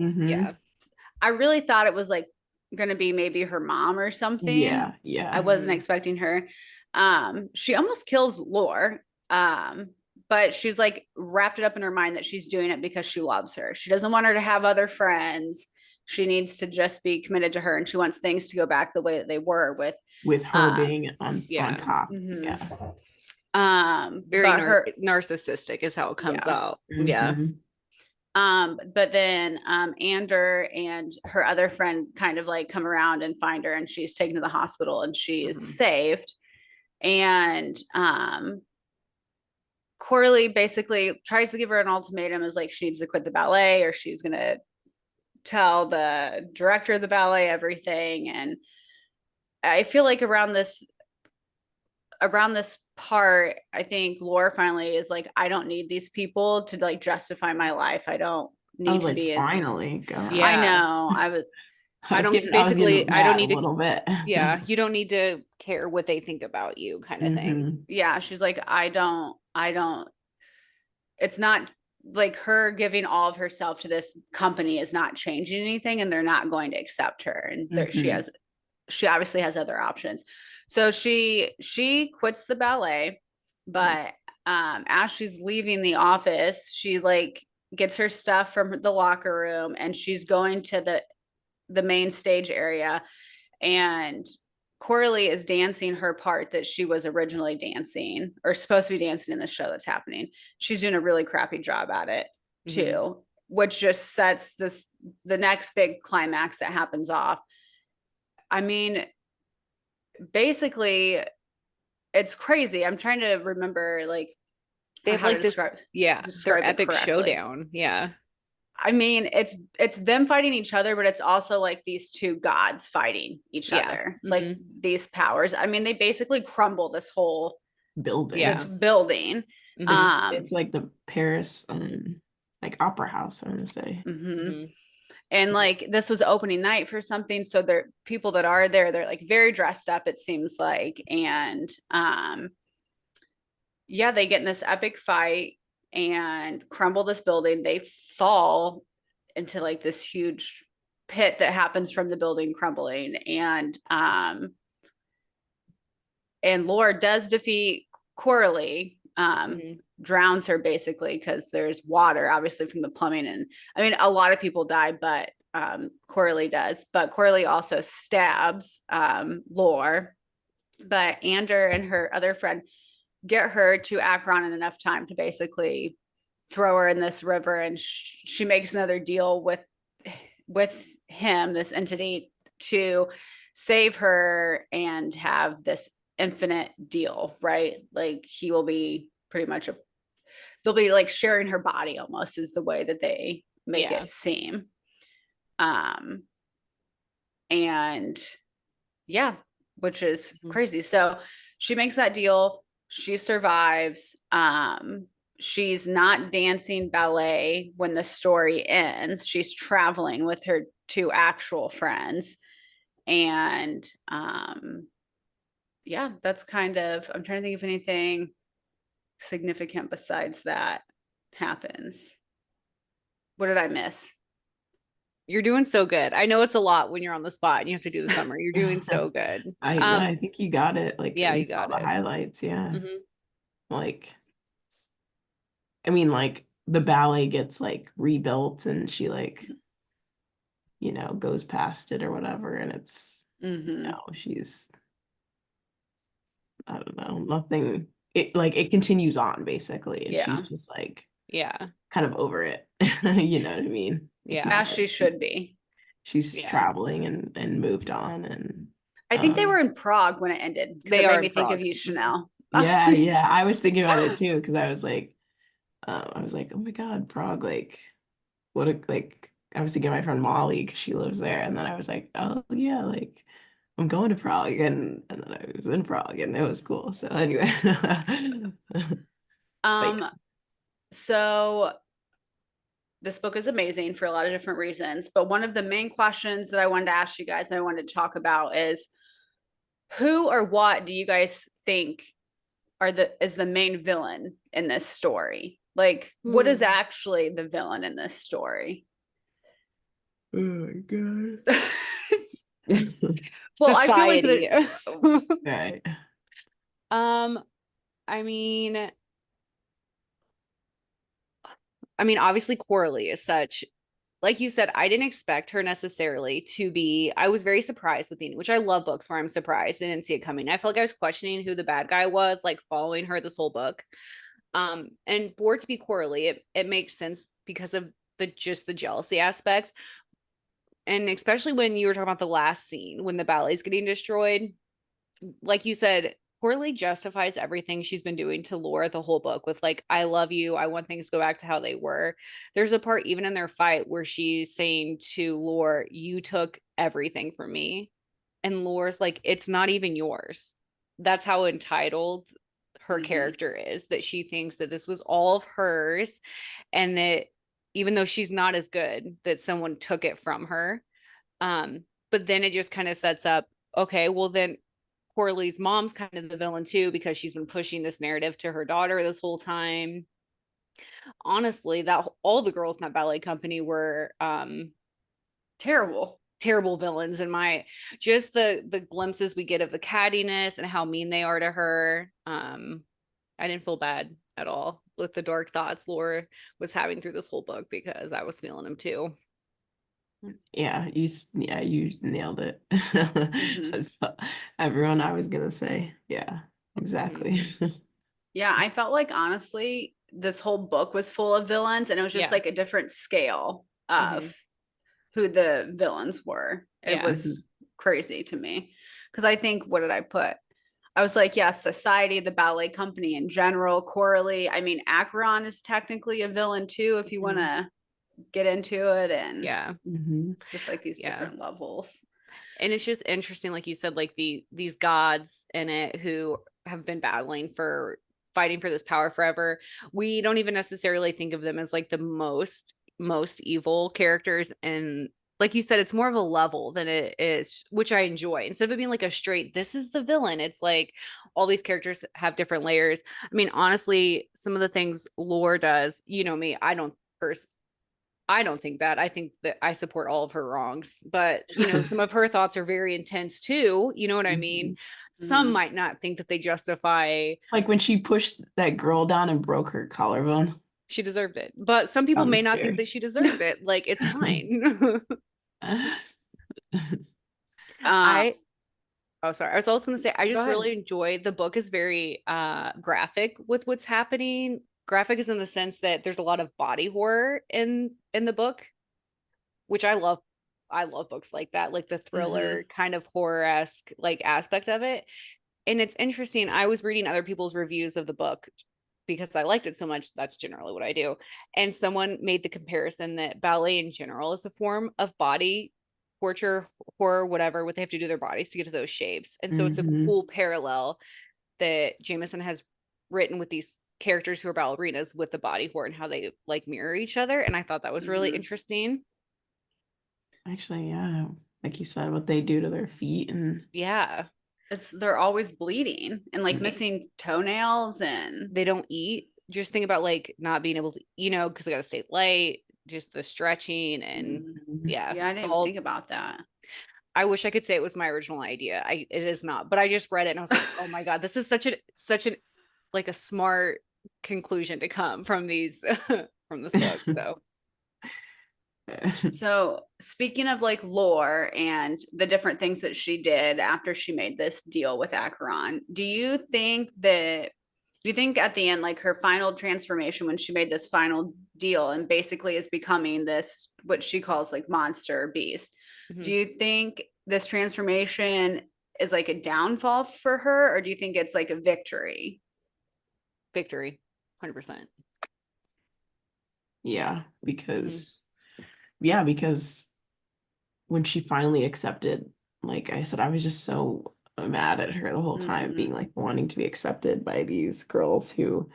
C: I really thought it was like going to be maybe her mom or something. I wasn't expecting her. She almost kills Laure, but she's like wrapped it up in her mind that she's doing it because she loves her. She doesn't want her to have other friends. She needs to just be committed to her, and she wants things to go back the way that they were with
B: her being on top.
A: Very narcissistic is how it comes out.
C: But then Ander and her other friend kind of like come around and find her, and she's taken to the hospital, and she is saved. And Coralie basically tries to give her an ultimatum, is like she needs to quit the ballet, or she's gonna tell the director of the ballet everything. And I feel like around this part, I think Laure finally is like, I don't need these people to like justify my life. I don't need to be
B: finally go.
C: I know.
A: I don't need to,
B: a little bit.
A: You don't need to care what they think about you, kind of thing.
C: Yeah, she's like, I don't, it's not like her giving all of herself to this company is not changing anything, and they're not going to accept her. And she obviously has other options. So she quits the ballet, but as she's leaving the office, she like gets her stuff from the locker room, and she's going to the main stage area, and Coralie is dancing her part that she was originally dancing or supposed to be dancing in the show that's happening. She's doing a really crappy job at it too, which just sets the next big climax that happens off. I mean, basically, it's crazy. I'm trying to remember like
A: they have
C: how
A: like
C: to
A: this,
C: describe
A: their
C: it
A: epic
C: correctly.
A: showdown. Yeah.
C: I mean, it's them fighting each other, but it's also like these two gods fighting each other, like these powers. I mean, they basically crumble this whole
B: building.
C: this building.
B: It's like the Paris like opera house, I want to say.
C: And like this was opening night for something, so there people that are there, they're like very dressed up, it seems like, and yeah, they get in this epic fight and crumble this building. They fall into like this huge pit that happens from the building crumbling, and Laure does defeat Coralie, drowns her basically because there's water obviously from the plumbing, and I mean a lot of people die, but Coralie does. But Coralie also stabs Laure, but Ander and her other friend get her to Akron in enough time to basically throw her in this river, and she makes another deal with him, this entity, to save her and have this infinite deal, right? Like he will be pretty much they'll be like sharing her body almost, is the way that they make it seem. And yeah, which is crazy. So she makes that deal. She survives. She's not dancing ballet when the story ends. She's traveling with her two actual friends. And yeah, that's kind of, I'm trying to think if anything significant besides that happens. What did I miss?
A: You're doing so good. I know it's a lot when you're on the spot and you have to do the summary. You're doing so good.
B: I think you got it. Like
A: yeah,
B: at
A: you
B: least all
A: got
B: the
A: it.
B: highlights. Yeah. Like, I mean, like the ballet gets like rebuilt and she like, you know, goes past it or whatever. And it's, you know, she's, I don't know, nothing. It like it continues on basically. And she's just like, kind of over it. You know what I mean?
A: Yeah.
C: As she should be.
B: She's traveling and moved on. And
C: I think they were in Prague when it ended.
A: They
C: it
A: are
C: made me think of you, Chanel.
B: Yeah. I was thinking about it too, because I was like, oh my God, Prague, like what a like I was thinking of my friend Molly because she lives there. And then I was like, oh yeah, like I'm going to Prague, and then I was in Prague and it was cool. So anyway.
C: So this book is amazing for a lot of different reasons, but one of the main questions that I wanted to ask you guys and I wanted to talk about is who or what do you guys think is the main villain in this story? Like, what is actually the villain in this story?
B: Oh my God.
A: Well, society.
C: I feel like
B: right.
A: I mean, obviously Coralie is such, like you said, I didn't expect her necessarily to be, I was very surprised with the, which I love books where I'm surprised and didn't see it coming. I felt like I was questioning who the bad guy was, like following her this whole book. And for it to be Coralie, it makes sense because of the jealousy aspects. And especially when you were talking about the last scene when the ballet's getting destroyed, like you said, Coralie justifies everything she's been doing to Laure the whole book with like, I love you. I want things to go back to how they were. There's a part even in their fight where she's saying to Laure, you took everything from me. And Laure's like, it's not even yours. That's how entitled her character is, that she thinks that this was all of hers. And that even though she's not as good, that someone took it from her. But then it just kind of sets up, okay, well then Coralie's mom's kind of the villain too, because she's been pushing this narrative to her daughter this whole time. Honestly, that all the girls in that ballet company were terrible villains. And just the glimpses we get of the cattiness and how mean they are to her, I didn't feel bad at all with the dark thoughts Laure was having through this whole book, because I was feeling them too.
B: Yeah, you nailed it.
C: Mhm.
B: That's everyone I was gonna say. Yeah, exactly.
C: Yeah, I felt like honestly, this whole book was full of villains, and it was just
A: Yeah.
C: like a different scale of
A: Mhm.
C: who the villains were. It
A: Yeah.
C: was crazy to me. Because I think, what did I put? I was like, yeah, society, the ballet company in general, Coralie. I mean, Acheron is technically a villain too, if you want
A: Mhm.
C: to get into it, and
A: Yeah.
B: Mhm.
C: just like these
A: Yeah.
C: different levels.
A: And it's just interesting, like you said, like these gods in it who have been battling for fighting for this power forever. We don't even necessarily think of them as like the most evil characters. And like you said, it's more of a level than it is, which I enjoy. Instead of it being like a straight, this is the villain, it's like all these characters have different layers. I mean, honestly, some of the things Laure does, you know me, I don't think that. I think that I support all of her wrongs. But, you know, some of her thoughts are very intense too. You know what I mean?
B: Mhm.
A: Some
C: Mhm.
A: might not think that they justify
B: Like when she pushed that girl down and broke her collarbone
A: she deserved it. But some people
B: down the
A: may not think that
B: stairs.
A: she deserved it. Like, it's fine.
C: Um,
A: I oh sorry. I was also gonna say I
C: Go
A: just
C: ahead.
A: really enjoy the book is very graphic with what's happening. Graphic is in the sense that there's a lot of body horror in the book, which I love. I love books like that, like the
C: Mm-hmm.
A: thriller kind of horror-esque like aspect of it. And it's interesting. I was reading other people's reviews of the book because I liked it so much. That's generally what I do. And someone made the comparison that ballet in general is a form of body torture, horror, whatever, what they have to do to their bodies to get to those shapes. And so it's a
B: Hmm.
A: cool parallel that Jamison has written with these characters who are ballerinas with the body horror and how they like mirror each other. And I thought that was really
C: Mm-hmm.
A: interesting.
B: Actually, yeah, like you said, what they do to their feet and
A: Yeah.
C: They're always bleeding and like
B: Mhm.
C: missing toenails and
A: They don't eat. Just think about like not being able to, you know, because they got to stay light, just the stretching and
B: Mhm.
A: yeah,
C: yeah, I
A: it's
C: didn't even
A: all.
C: think about that.
A: I wish I could say it was my original idea. It is not, but I just read it and I was like, oh my God, this is such a like a smart conclusion to come from these from this book. So
C: So, speaking of like lore and the different things that she did after she made this deal with Acheron, do you think at the end, like her final transformation when she made this final deal and basically is becoming this, what she calls like monster beast, do
A: mhm.
C: you think this transformation is like a downfall for her, or do you think it's like a victory?
A: Victory, 100%.
B: Yeah,
A: Hmm.
B: because when she finally accepted, like I said, I was just so mad at her the whole time,
C: Mm-hmm.
B: being like wanting to be accepted by these girls who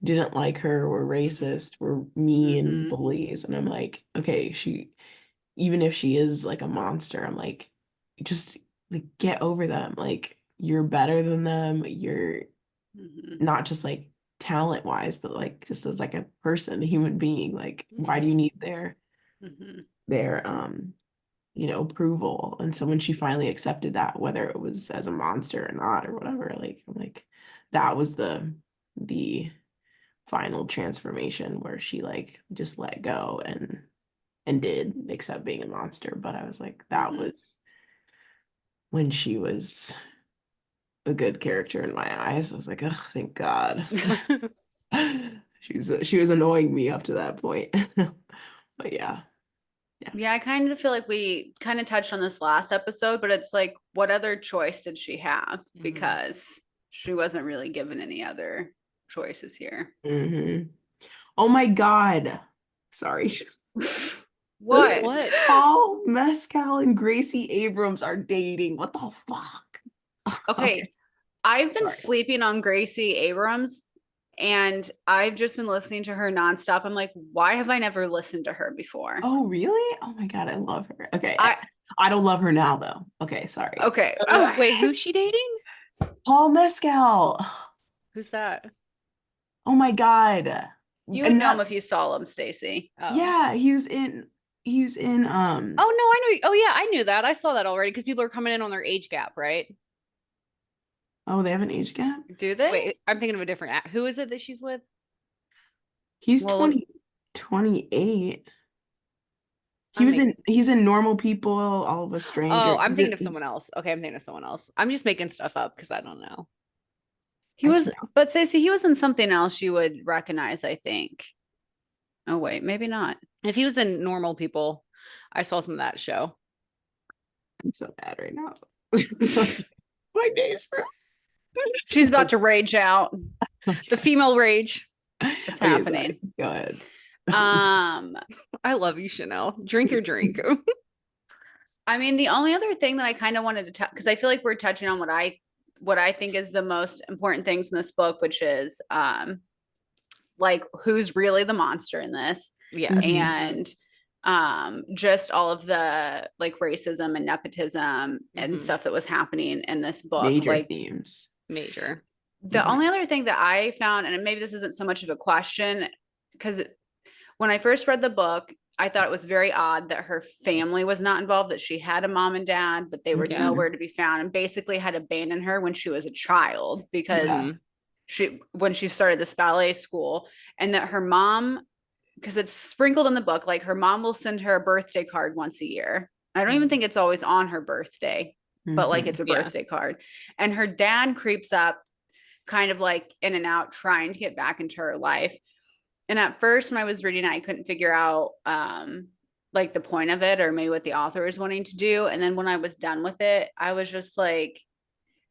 B: didn't like her, were racist, were mean
C: Mm-hmm.
B: bullies. And I'm like, okay, even if she is like a monster, I'm like, just like get over them. Like you're better than them. You're
C: Mm-hmm.
B: not just like talent wise, but like just as like a person, a human being. Like, why do you
A: Hmm.
B: need
C: Mm-hmm.
B: their approval? And so when she finally accepted that, whether it was as a monster or not or whatever, like I'm like, that was the final transformation where she like just let go and did accept being a monster. But I was like, that
C: Mm-hmm.
B: was when she was a good character in my eyes. I was like, oh, thank God. She was annoying me up to that point. But yeah, yeah.
C: Yeah, I kind of feel like we kind of touched on this last episode, but it's like, what other choice did she have?
A: Hmm.
C: Because she wasn't really given any other choices here.
B: Hmm. Oh my God. Sorry.
C: What?
A: What?
B: Paul Mescal and Gracie Abrams are dating. What the fuck?
C: Okay,
B: Okay,
C: I've been
B: sorry.
C: sleeping on Gracie Abrams and I've just been listening to her nonstop. I'm like, why have I never listened to her before?
B: Oh, really? Oh my God, I love her. Okay, I,
C: I
B: I don't love her now though. Okay, sorry.
C: okay.
A: Wait, who's she dating?
B: Paul Mescal.
A: Who's that?
B: Oh my God.
C: You would
B: And
C: know him
B: not,
C: if you saw him, Stacy.
A: Oh.
B: yeah, he was in
A: Oh no, I know. Oh yeah, I knew that. I saw that already because people are coming in on their age gap, right?
B: oh, they have an age gap?
C: Do they?
A: Wait, I'm thinking of a different Who is it that she's with?
B: He's
C: Well,
B: 28. He's in Normal People, All of Us Stranger.
A: Oh, I'm thinking of someone else. Okay, I'm thinking of someone else. I'm just making stuff up because I don't know.
C: He was, but Stacey, he was in something else you would recognize, I think. Oh wait, maybe not.
A: If he was in Normal People, I saw some of that show.
B: I'm so bad right now. My days, bro.
C: She's about to rage out.
B: Okay.
C: The female rage. It's happening.
B: Go ahead.
A: I love you, Chanel. Drink your drink.
C: I mean, the only other thing that I kind of wanted to touch, because I feel like we're touching on what I think is the most important things in this book, which is like who's really the monster in this.
A: Yes.
C: And just all of the like racism and nepotism and stuff that was happening in this book.
B: Major
C: like
B: themes.
A: Major.
C: The only other thing that I found, and maybe this isn't so much of a question, because when I first read the book, I thought it was very odd that her family was not involved, that she had a mom and dad, but they were nowhere to be found, and basically had abandoned her when she was a child because when she started this ballet school, and that her mom, because it's sprinkled in the book, like her mom will send her a birthday card once a year. I don't even think it's always on her birthday, but like it's a birthday card. And her dad creeps up kind of like in and out, trying to get back into her life. And at first, when I was reading it, I couldn't figure out like the point of it, or maybe what the author was wanting to do. And then when I was done with it, I was just like,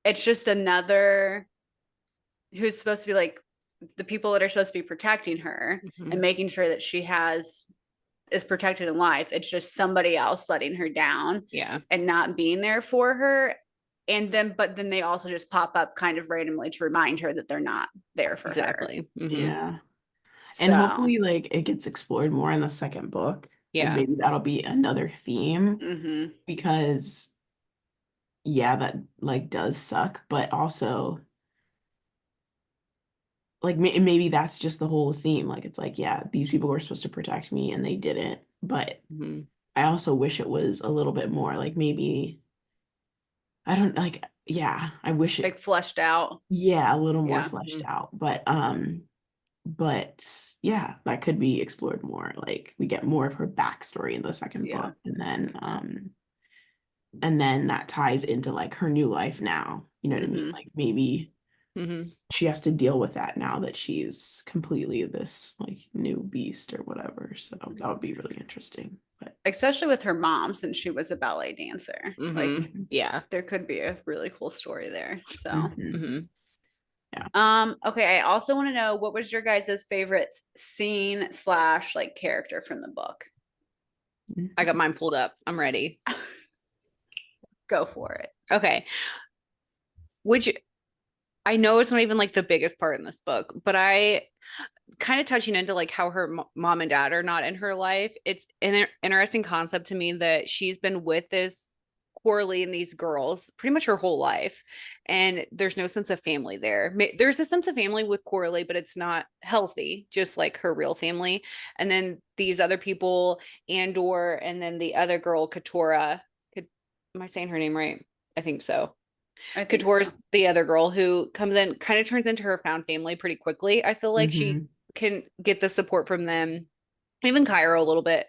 C: it's just another who's supposed to be like the people that are supposed to be protecting her and making sure that she is protected in life. It's just somebody else letting her down and not being there for her. And then, but then they also just pop up kind of randomly to remind her that they're not there for her.
B: Yeah. And hopefully like it gets explored more in the second book. Like maybe that'll be another theme because that like does suck, but also like maybe that's just the whole theme. Like it's like, these people were supposed to protect me and they didn't, but I also wish it was a little bit more like maybe I don't like I wish it
C: like fleshed out.
B: A little more fleshed out, but that could be explored more. Like we get more of her backstory in the second book, and then that ties into like her new life now. You know what I mean? Like maybe she has to deal with that now that she's completely this like new beast or whatever. So that would be really interesting. But
C: especially with her mom, since she was a ballet dancer. Like there could be a really cool story there. So okay, I also want to know, what was your guys' favorite scene / like character from the book?
A: I got mine pulled up. I'm ready.
C: Go for it.
A: Okay. Which I know it's not even like the biggest part in this book, but I kind of touching into like how her mom and dad are not in her life. It's an interesting concept to me that she's been with this Coralie and these girls pretty much her whole life, and there's no sense of family there. There's a sense of family with Coralie, but it's not healthy, just like her real family. And then these other people, Andor, and then the other girl, Katora. Am I saying her name right? I think so. Katora's the other girl who comes in, kind of turns into her found family pretty quickly. I feel like she can get the support from them, even Cairo a little bit,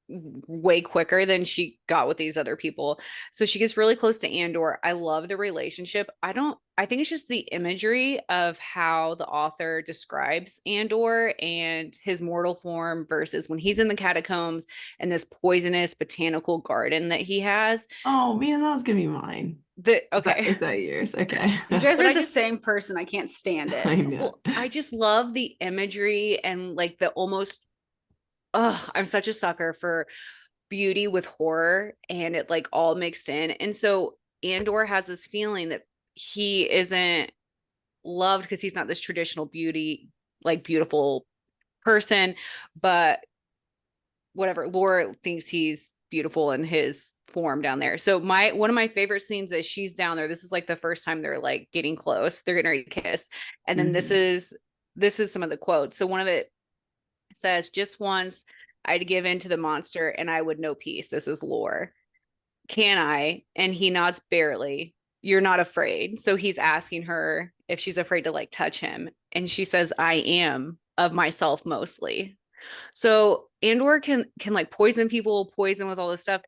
A: way quicker than she got with these other people. So she gets really close to Andor. I love the relationship. I think it's just the imagery of how the author describes Andor and his mortal form versus when he's in the catacombs and this poisonous botanical garden that he has.
B: Oh man, that was gonna be mine.
A: Okay.
B: Is that yours? Okay.
C: You guys are the same person. I can't stand it.
B: I know.
A: Well, I just love the imagery and like the almost I'm such a sucker for beauty with horror, and it like all mixed in. And so Andor has this feeling that he isn't loved because he's not this traditional beauty, like beautiful person, but whatever, Laura thinks he's beautiful in his form down there. So one of my favorite scenes is she's down there. This is like the first time they're like getting close. They're getting ready to kiss. And then this is some of the quotes. So one of it says, "Just once I'd give in to the monster and I would know peace." This is Laure. "Can I?" And he nods barely. "You're not afraid." So he's asking her if she's afraid to like touch him. And she says, "I am, of myself mostly." So Andor can like poison people, poison with all this stuff,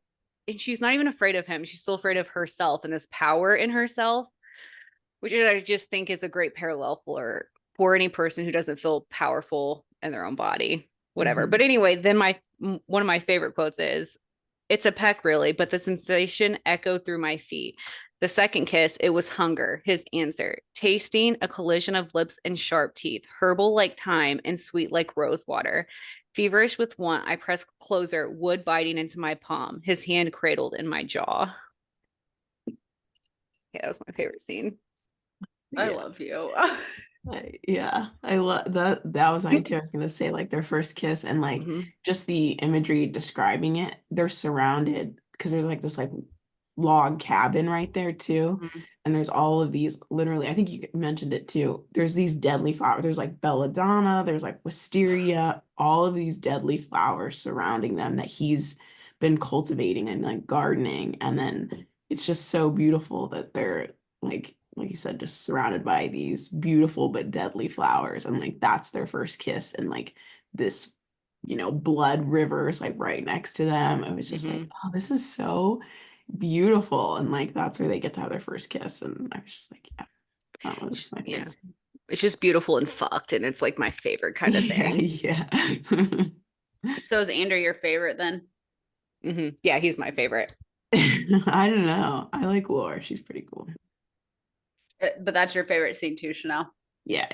A: and she's not even afraid of him. She's still afraid of herself and this power in herself, which I just think is a great parallel for any person who doesn't feel powerful in their own body, whatever. But anyway, then one of my favorite quotes is, "It's a peck, really, but the sensation echoed through my feet. The second kiss, it was hunger, his answer, tasting a collision of lips and sharp teeth, herbal like thyme and sweet like rose water. Feverish with want, I pressed closer, wood biting into my palm, his hand cradled in my jaw." Yeah, that was my favorite scene.
C: I love you.
B: I love that. That was mine too. I was gonna say like their first kiss and like just the imagery describing it. They're surrounded because there's like this like log cabin right there too, and there's all of these literally. I think you mentioned it too. There's these deadly flowers. There's like belladonna. There's like wisteria. All of these deadly flowers surrounding them that he's been cultivating and like gardening, and then it's just so beautiful that they're like you said, just surrounded by these beautiful but deadly flowers. And like that's their first kiss. And like this, blood river is like right next to them. It was just like, oh, this is so beautiful. And like that's where they get to have their first kiss. And I was just like, yeah, that was my favorite scene.
A: It's just beautiful and fucked. And it's like my favorite kind of thing.
B: Yeah.
C: So is Andrew your favorite then?
A: Yeah, he's my favorite.
B: I don't know. I like Laure. She's pretty cool.
C: But that's your favorite scene too, Chanel?
B: Yeah.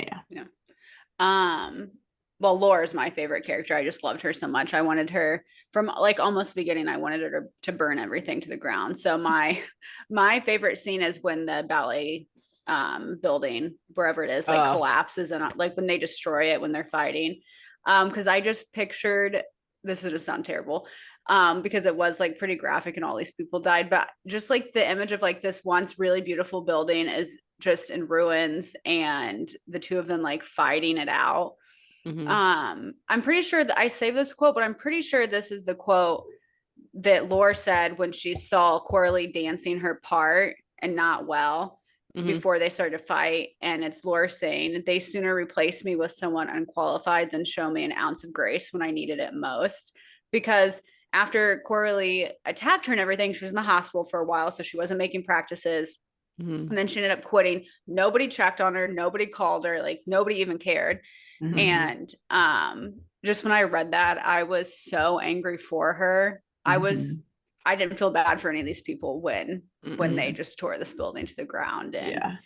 C: Well, Laura is my favorite character. I just loved her so much. I wanted her from like almost the beginning. I wanted her to burn everything to the ground. So my favorite scene is when the ballet building, wherever it is, like collapses, and like when they destroy it when they're fighting. Because I just pictured, this is gonna sound terrible, because it was like pretty graphic and all these people died, but just like the image of like this once really beautiful building is just in ruins and the two of them like fighting it out. I'm pretty sure that I saved this quote, but I'm pretty sure this is the quote that Laure said when she saw Coralie dancing her part and not well before they started to fight. And it's Laure saying, "They sooner replace me with someone unqualified than show me an ounce of grace when I needed it most." Because after Coralie attacked her and everything, she was in the hospital for a while, so she wasn't making practices. And then she ended up quitting. Nobody checked on her. Nobody called her. Like nobody even cared. And just when I read that, I was so angry for her. I didn't feel bad for any of these people when they just tore this building to the ground. And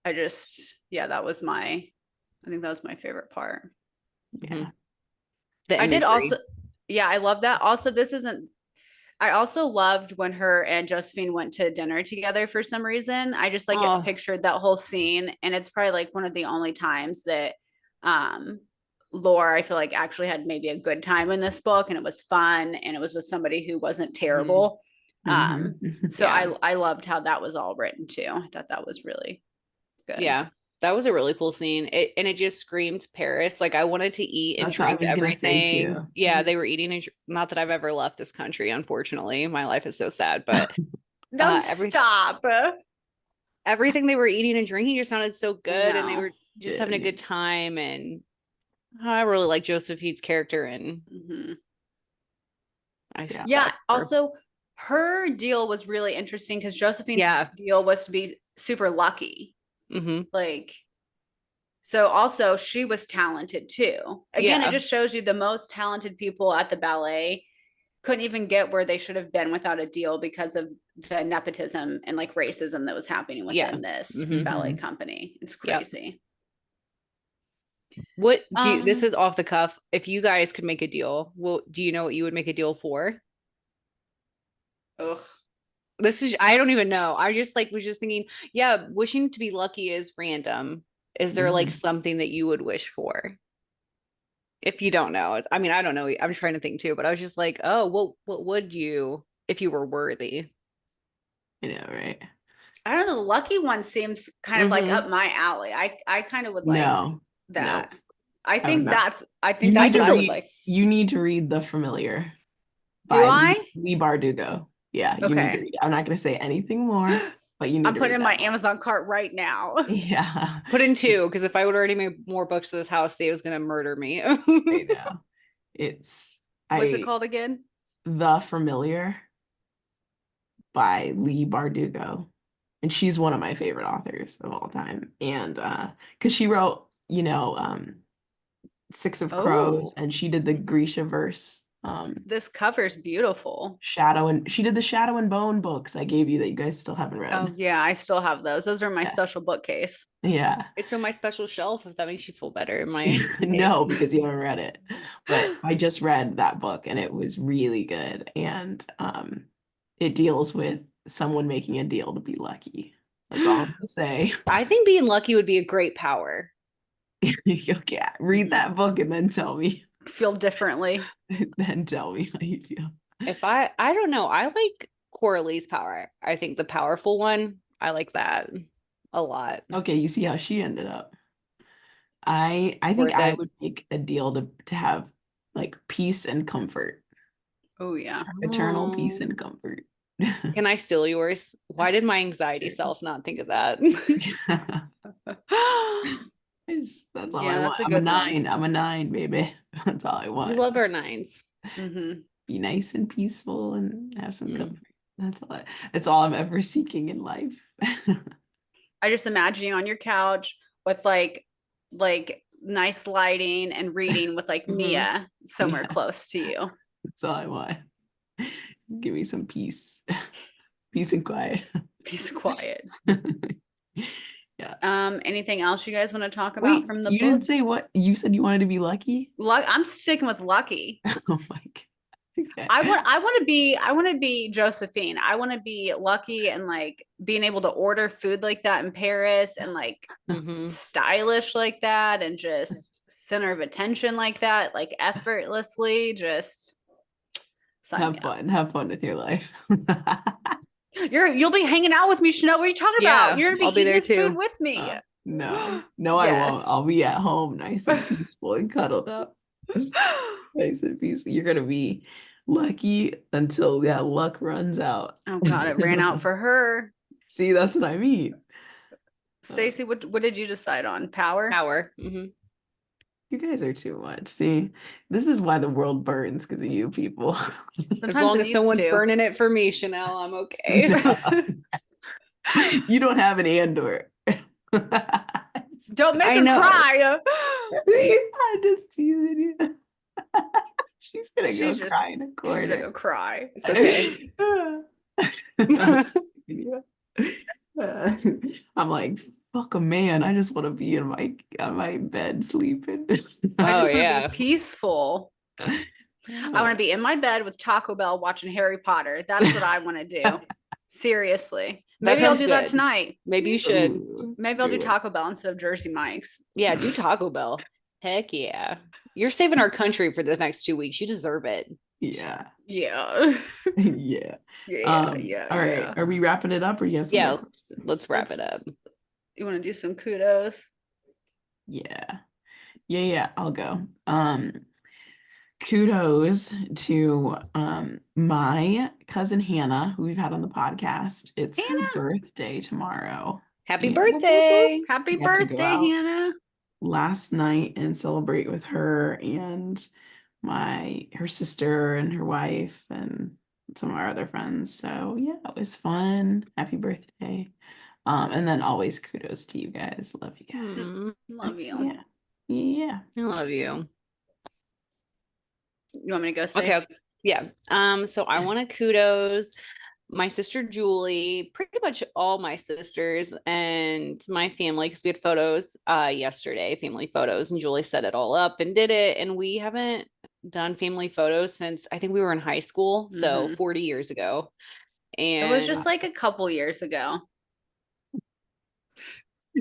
C: I that was I think that was my favorite part. I did also, I love that. Also, I also loved when her and Josephine went to dinner together for some reason. I just like pictured that whole scene. And it's probably like one of the only times that Laure, I feel like, actually had maybe a good time in this book, and it was fun, and it was with somebody who wasn't terrible. So I loved how that was all written too. I thought that was really good.
A: Yeah. That was a really cool scene. It just screamed Paris. Like I wanted to eat and drink everything. Yeah, they were eating. Not that I've ever left this country, unfortunately. My life is so sad, but
C: don't stop.
A: Everything they were eating and drinking just sounded so good, and they were just having a good time. And I really like Josephine's character, and
C: also her deal was really interesting because Josephine's deal was to be super lucky. Like, so also she was talented too. Again, it just shows you the most talented people at the ballet couldn't even get where they should have been without a deal because of the nepotism and like racism that was happening within this ballet company. It's crazy.
A: What do you, this is off the cuff. If you guys could make a deal, do you know what you would make a deal for?
C: Ugh.
A: This is, I don't even know. I just like was just thinking, wishing to be lucky is random. Is there like something that you would wish for? If you don't know, I mean, I don't know. I'm trying to think too, but I was just like, oh, what would you if you were worthy?
B: You know, right?
C: I don't know. The lucky one seems kind of like up my alley. I kind of would like that. No. I think that's what I would like.
B: You need to read The Familiar.
C: Do I?
B: Lee Bardugo. Yeah, you need to read it. I'm not going to say anything more, but but you need
C: I'm
B: to
C: putting
B: read
C: in my
B: that book.
C: Amazon cart right now.
B: Yeah.
A: Put in 2, because if I would already made more books to this house, Theo's gonna murder me.
B: I know. It's
C: What's it called again?
B: The Familiar by Leigh Bardugo. And she's one of my favorite authors of all time. And because she wrote, Six of Crows,
C: Oh,
B: and she did the Grisha verse.
C: this cover's beautiful.
B: She did the Shadow and Bone books I gave you that you guys still haven't read.
C: Oh yeah, I still have those. Those are in my
B: Yeah.
C: special bookcase.
B: Yeah.
A: It's on my special shelf, if that makes you feel better in my
B: No,
A: case.
B: because you haven't read it. But I just read that book and it was really good. And it deals with someone making a deal to be lucky. That's all I'm gonna say.
A: I think being lucky would be a great power.
B: Okay, read that book and then tell me.
C: Feel differently.
B: Then tell me how you feel.
A: If I don't know, I like Coralie's power. I think the powerful one, I like that a lot.
B: Okay, you see how she ended up. I think
A: Worth
B: I
A: it.
B: would make a deal to have like peace and comfort.
C: Oh yeah.
B: Eternal peace
A: Oh.
B: and comfort.
A: Can I steal yours? Why did my anxiety self not think of that?
B: That's all
C: Yeah,
B: I
C: that's
B: want.
C: a
B: I'm a
C: good one.
B: 9. I'm a 9, baby. That's all I
A: We
B: want.
A: love our 9s.
C: Mm-hmm.
B: Be nice and peaceful and have some
A: Mm.
B: comfort. That's all I'm ever seeking in life.
C: I just imagine you on your couch with like nice lighting and reading with like
A: Mhm.
C: Mia somewhere
B: Yeah.
C: close to you.
B: That's all I want. Give me some peace. Peace and quiet.
C: Peace, quiet.
B: Yeah.
C: Anything else you guys want to talk about
B: Wait,
C: from the
B: you
C: book?
B: didn't say what you said you wanted to be lucky?
C: I'm sticking with Lucky.
B: Oh my God. Okay.
C: I want to be Josephine. I want to be lucky and like being able to order food like that in Paris and like
A: Mhm.
C: stylish like that and just center of attention like that, like effortlessly just sign me up.
B: Have fun with your life.
C: You'll be hanging out with me, Chanel. What are you talking
A: Yeah,
C: about? You're gonna be
A: I'll be
C: eating
A: there
C: this food
A: too.
C: with me.
B: No, I
C: Yes.
B: won't. I'll be at home, nice and peaceful and cuddled up. Nice and peaceful. You're gonna be lucky until that luck runs out.
C: Oh God, it ran out for her.
B: See, that's what I mean.
C: Stacey, what did you decide on? Power?
A: Power. Mhm.
B: You guys are too much. See, this is why the world burns, because of you people.
A: As
C: Sometimes
A: long
C: it
A: as
C: needs
A: someone's
C: to.
A: burning it for me, Chanel, I'm okay.
B: You don't have an Andor.
C: Don't make
A: I
C: her
A: know.
C: cry.
B: I'm just teasing you. She's gonna go
C: She's just-
B: cry in a
C: She's gonna
B: corner.
C: go cry.
A: It's okay.
B: I'm like, fuck a man. I just want to be in my bed sleeping.
C: I
A: Oh,
C: just want to
A: yeah.
C: be peaceful. I want to be in my bed with Taco Bell watching Harry Potter. That's what I want to do. Seriously.
A: That
C: Maybe I'll
A: sounds
C: do that
A: good.
C: tonight.
A: Maybe you should.
B: Ooh,
C: Maybe I'll do
B: good one.
C: Taco Bell instead of Jersey Mike's.
A: Yeah, do Taco Bell. Heck yeah. You're saving our country for the next 2 weeks. You deserve it.
B: Yeah.
C: Yeah.
B: Yeah.
C: Yeah.
B: All right. Are we wrapping it up or you have some
A: Yeah,
B: more questions?
A: Let's wrap it up.
C: You want to do some kudos?
B: Yeah. Yeah, I'll go. Kudos to my cousin Hannah, who we've had on the podcast. It's her
C: Hannah.
B: birthday tomorrow.
A: Happy
B: And
A: birthday.
C: Happy
B: We have to go
C: birthday,
B: out
C: Hannah.
B: last night and celebrate with her and her sister and her wife and some of our other friends. So yeah, it was fun. Happy birthday. And then always kudos to you guys. Love you guys.
C: Love you.
B: Yeah.
A: I love you.
C: You want me to go,
A: Okay.
C: Stacey?
A: Yeah. So I want to kudos my sister Julie, pretty much all my sisters and my family, because we had photos yesterday, family photos, and Julie set it all up and did it. And we haven't done family photos since I think we were in high school, so 40 years ago. And
C: it was just like a couple years ago.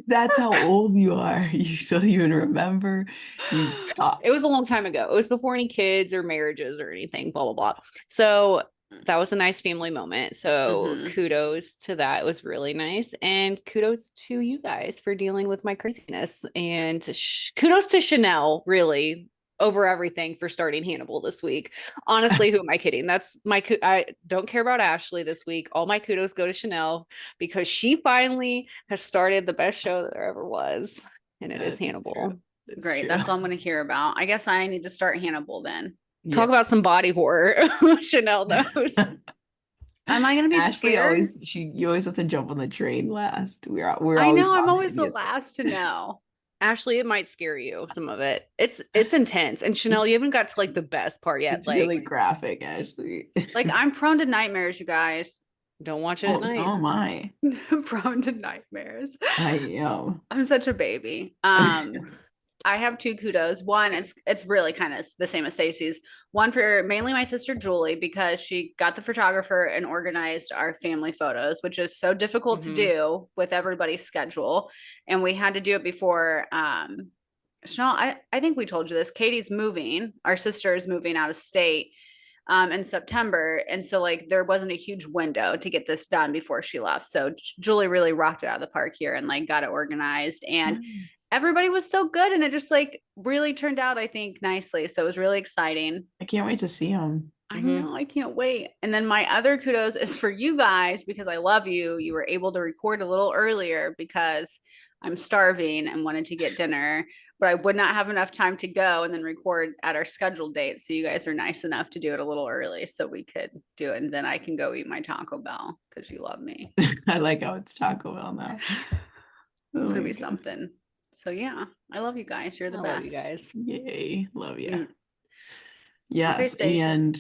B: That's how old you are. You don't even remember.
A: It was a long time ago. It was before any kids or marriages or anything, blah, blah, blah. So that was a nice family moment. So kudos to that. It was really nice. And kudos to you guys for dealing with my craziness. And kudos to Chanel, really. over everything for starting Hannibal this week. Honestly, who am I kidding? That's I don't care about Ashley this week. All my kudos go to Chanel because she finally has started the best show that there ever was, and it is Hannibal.
C: Great. True. That's all I'm going to hear about. I guess I need to start Hannibal then.
A: Talk about some body horror. Chanel knows.
C: Am I gonna be
B: Ashley
C: scared?
B: You always have to jump on the train last. We're
C: I know I'm always the last to know.
A: Ashley, it might scare you, some of it. It's intense. And Chanel, you haven't got to like the best part yet.
B: It's really graphic, Ashley.
C: Like I'm prone to nightmares, you guys.
A: Don't watch it at night.
B: So am I.
C: Prone to nightmares.
B: I am.
C: I'm such a baby. I have 2 kudos. One, it's really kind of the same as Stacey's. One for mainly my sister Julie, because she got the photographer and organized our family photos, which is so difficult to do with everybody's schedule. And we had to do it before Chanel, I think we told you this. Katie's moving, our sister is moving out of state in September. And so like there wasn't a huge window to get this done before she left. So Julie really rocked it out of the park here and like got it organized. And everybody was so good, and it just like really turned out, I think, nicely. So it was really exciting.
B: I can't wait to see them.
C: I know, I can't wait. And then my other kudos is for you guys, because I love you. You were able to record a little earlier because I'm starving and wanted to get dinner, but I would not have enough time to go and then record at our scheduled date. So you guys are nice enough to do it a little early so we could do it. And then I can go eat my Taco Bell because you love me.
B: I like how it's Taco Bell now.
C: It's going to be something. So yeah, I love you guys. You're the best.
B: Love you guys. Yay. Love you. Yes. Okay, and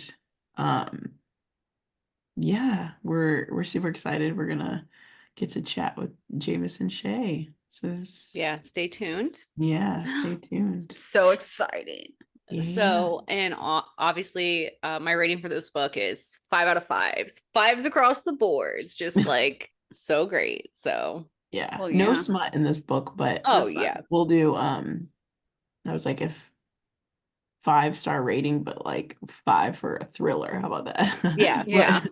B: yeah, we're super excited. We're gonna get to chat with Jamison Shea. So
A: yeah, stay tuned.
B: Yeah, stay tuned.
C: So exciting.
A: Yeah. So, and obviously my rating for this book is 5 out of 5s. 5s across the boards. Just like so great. So
B: yeah, well, no smut in this book, but we'll do I was like, if 5-star rating, but like 5 for a thriller. How about that?
C: Yeah.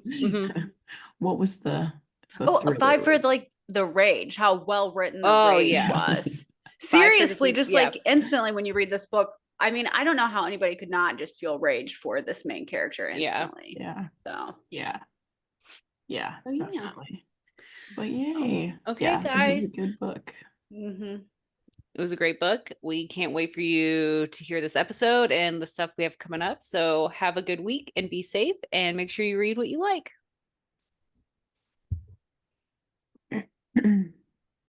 B: What was the
C: 5 for like the rage, how well written the rage was. Seriously, just like instantly when you read this book, I mean, I don't know how anybody could not just feel rage for this main character instantly. So
B: definitely. But yay.
A: Okay,
B: guys. This is a good book.
A: It was a great book. We can't wait for you to hear this episode and the stuff we have coming up. So have a good week and be safe, and make sure you read what you like.